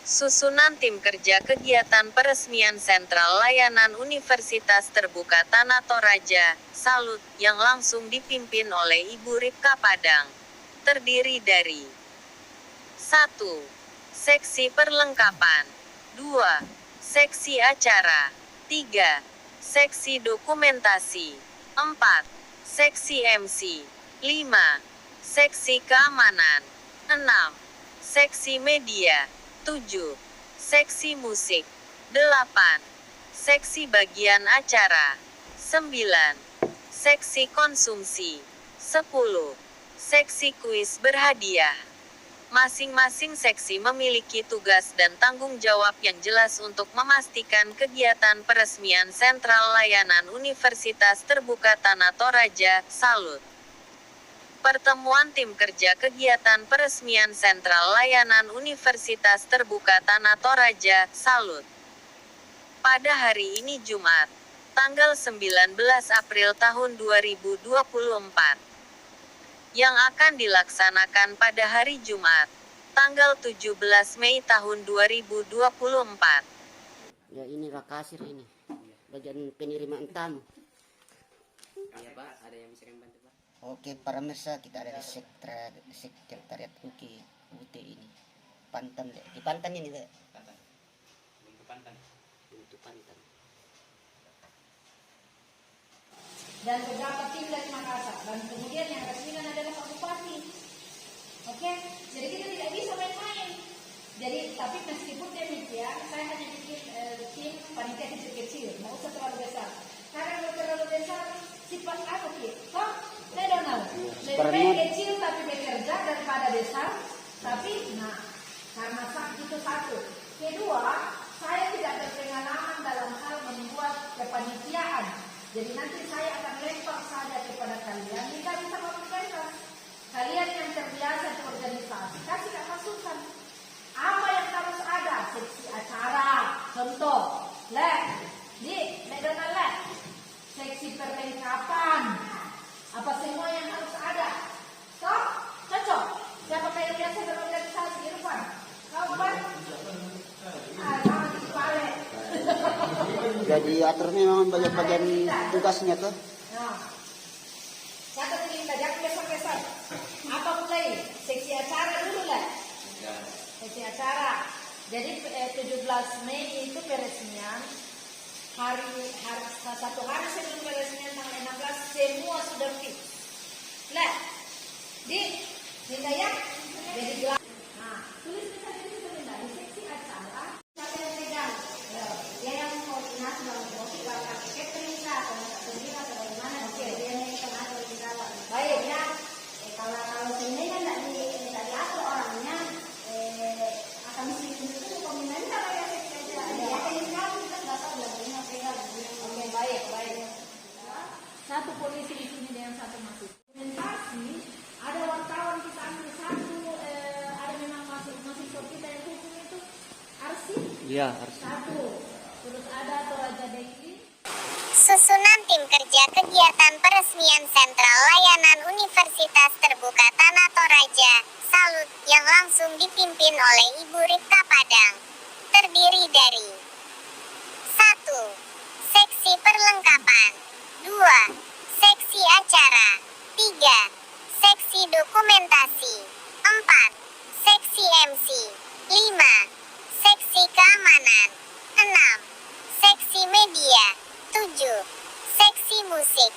Susunan tim kerja kegiatan peresmian Sentral Layanan Universitas Terbuka Tanah Toraja, Salut, yang langsung dipimpin oleh Ibu Ripka Padang. Terdiri dari 1. Seksi perlengkapan 2. Seksi acara 3. Seksi dokumentasi 4. Seksi MC 5. Seksi keamanan 6. Seksi media 7. Seksi musik 8. Seksi bagian acara 9. Seksi konsumsi 10. Seksi kuis berhadiah. Masing-masing seksi memiliki tugas dan tanggung jawab yang jelas untuk memastikan kegiatan peresmian Sentral Layanan Universitas Terbuka Tanah Toraja, Salut. Pertemuan tim kerja kegiatan peresmian Sentral Layanan Universitas Terbuka Tanah Toraja, Salut. Pada hari ini Jumat, tanggal 19 April tahun 2024. Yang akan dilaksanakan pada hari Jumat, tanggal 17 Mei tahun 2024. Ya inilah kasir ini, bagian penerimaan tamu. Iya Pak, ada yang bisa bantu Pak? Oke, para pemirsa, kita ada di sekretariat UT ini. Pantan, di Pantan ini deh. Pantan. Untuk Pantan. Untuk Pantan. Dan beberapa tim dari Makassar, dan kemudian yang resmikan adalah Pak Bupati. Oke, jadi kita tidak bisa main-main. Jadi, tapi meskipun demikian, saya hanya bikin tim panitia kecil-kecil, nggak usah terlalu besar. Karena kalau terlalu besar, sifat apa sih? Oh, I don't know. Lebih baik kecil tapi bekerja daripada besar. Tapi, karena itu satu. Kedua, saya tidak berpengalaman dalam hal membuat kepanitiaan. Jadi nanti saya akan lempar saja kepada kalian. Jika bisa menggunakan kalian yang terbiasa di organisasi, kasih masukan. Apa yang harus ada? Seksi acara, contoh, di McDonald lab, seksi perlengkapan, apa semua yang harus ada. So, cocok. Siapa yang biasa berorganisasi, Irfan? Kau Irfan? Jangan dibalik. Jadi aturnya memang bagian tugasnya tuh. Nah, kata cerita, jangan besar-besar. Apa mulai? Seksi acara dulu lah. Seksi acara. Jadi 17 Mei itu peresmian. Hari satu hari sebelum peresmian tanggal 16 semua sudah fix. Lah, di ya. Jadi nah, tulis kita di situ di seksi acara. Siapa yang pegang? Dia yang koordinasi dalam proses bakal catering atau sendiri atau bagaimana? Oke, dia yang atur di dalam. Baik ya. Kalau sini kan tidak diatur orangnya, akan mesti itu kombinasi apa ya seksi acara? Ya kan ini kan kita nggak tahu bagaimana pegang. Oke, baik. Satu polisi di sini dengan satu masuk. Dokumentasi ada wartawan kita ambil satu, ada memang mahasiswa kita yang hukum itu arsip. Iya, arsip. Satu. Terus ada Toraja Daily. Susunan tim kerja kegiatan peresmian Sentral Layanan Universitas Terbuka Tanah Toraja, Salut, yang langsung dipimpin oleh Ibu Ripka Padang. Terdiri dari 1. Seksi perlengkapan 2. Seksi acara 3. Seksi dokumentasi 4. Seksi MC 5. Seksi keamanan 6. Seksi media 7. Seksi musik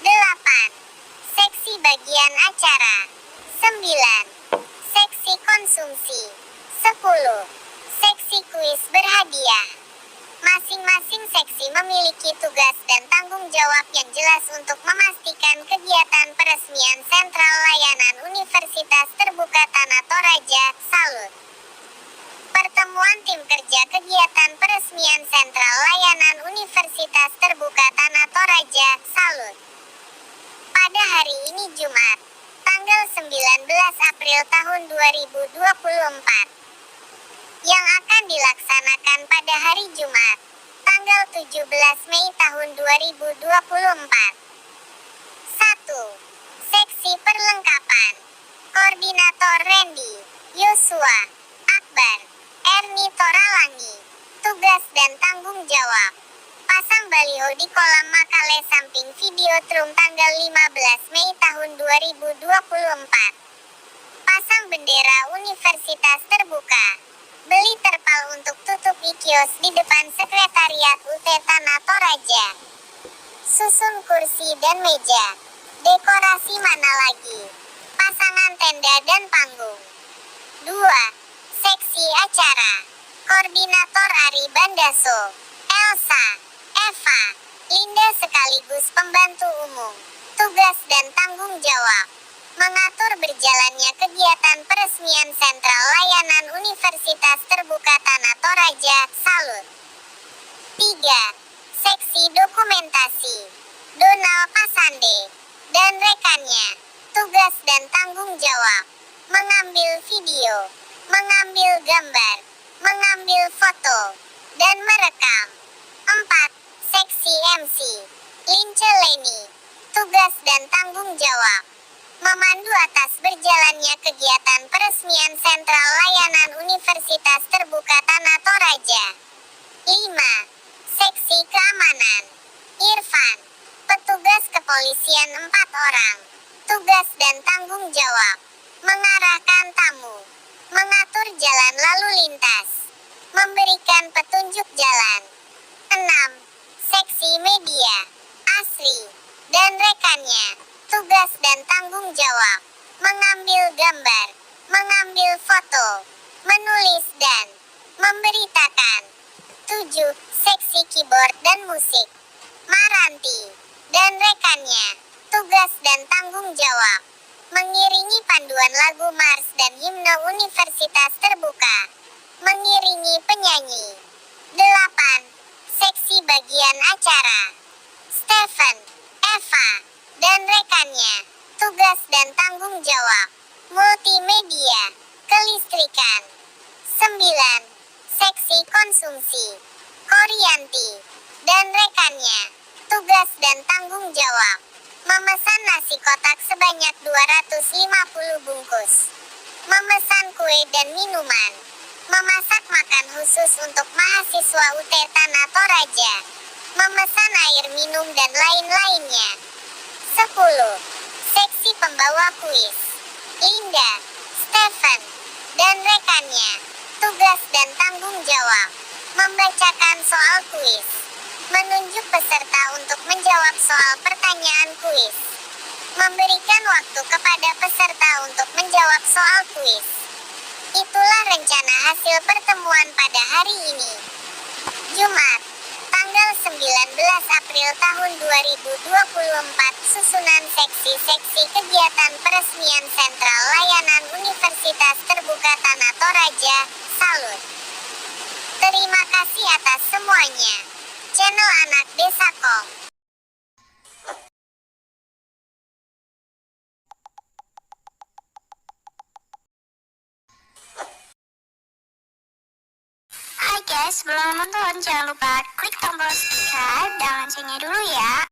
8. Seksi bagian acara 9. Seksi konsumsi 10. Seksi kuis berhadiah. Masing-masing seksi memiliki tugas dan tanggung jawab yang jelas untuk memastikan kegiatan peresmian Sentral Layanan Universitas Terbuka Tanah Toraja, Salut. Pertemuan tim kerja kegiatan peresmian Sentral Layanan Universitas Terbuka Tanah Toraja, Salut. Pada hari ini Jumat, tanggal 19 April tahun 2024. Yang akan dilaksanakan pada hari Jumat, tanggal 17 Mei tahun 2024. 1. Seksi perlengkapan. Koordinator Randy, Yosua, Akbar, Erni Toralangi. Tugas dan tanggung jawab. Pasang baliho di kolam Makale samping video Trum tanggal 15 Mei tahun 2024. Pasang bendera universitas terbuka. Beli terpal untuk tutupi kios di depan sekretariat UT Tanah Toraja. Susun kursi dan meja. Dekorasi mana lagi? Pasangan tenda dan panggung. 2. Seksi acara. Koordinator Ari Bandaso, Elsa, Eva, Linda sekaligus pembantu umum. Tugas dan tanggung jawab. Mengatur berjalannya kegiatan peresmian sentral layanan Universitas Terbuka Tanah Toraja, Salut. 3. Seksi dokumentasi. Donald Pasande dan rekannya. Tugas dan tanggung jawab. Mengambil video, mengambil gambar, mengambil foto, dan merekam. 4. Seksi MC. Lince Leni. Tugas dan tanggung jawab. Memandu atas berjalannya kegiatan peresmian sentral layanan Universitas Terbuka Tanah Toraja. 5. Seksi keamanan. Irfan. Petugas kepolisian 4 orang. Tugas dan tanggung jawab. Mengarahkan tamu. Mengatur jalan lalu lintas. Memberikan petunjuk jalan. 6. Seksi media. Asri dan rekannya. Tugas dan tanggung jawab. Mengambil gambar. Mengambil foto. Menulis dan memberitakan. 7. Seksi keyboard dan musik. Maranti dan rekannya. Tugas dan tanggung jawab. Mengiringi panduan lagu Mars dan himne Universitas Terbuka. Mengiringi penyanyi. 8. Seksi bagian acara. Stephen, Eva, dan rekannya. Tugas dan tanggung jawab. Multimedia. Kelistrikan. 9. Seksi konsumsi. Koryanti dan rekannya. Tugas dan tanggung jawab. Memesan nasi kotak sebanyak 250 bungkus. Memesan kue dan minuman. Memasak makan khusus untuk mahasiswa UT Tanah Toraja. Memesan air minum dan lain-lainnya. 10. Seksi pembawa kuis. Linda, Stephen, dan rekannya. Tugas dan tanggung jawab. Membacakan soal kuis. Menunjuk peserta untuk menjawab soal pertanyaan kuis. Memberikan waktu kepada peserta untuk menjawab soal kuis. Itulah rencana hasil pertemuan pada hari ini. Jumat, tanggal 19 April tahun 2024. Susunan seksi-seksi kegiatan peresmian sentral layanan Universitas Terbuka Tanah Toraja, Salut. Terima kasih atas semuanya. Channel Anak Desa Kom. Hai guys, sebelum menonton jangan lupa klik tombol subscribe dan loncengnya dulu ya.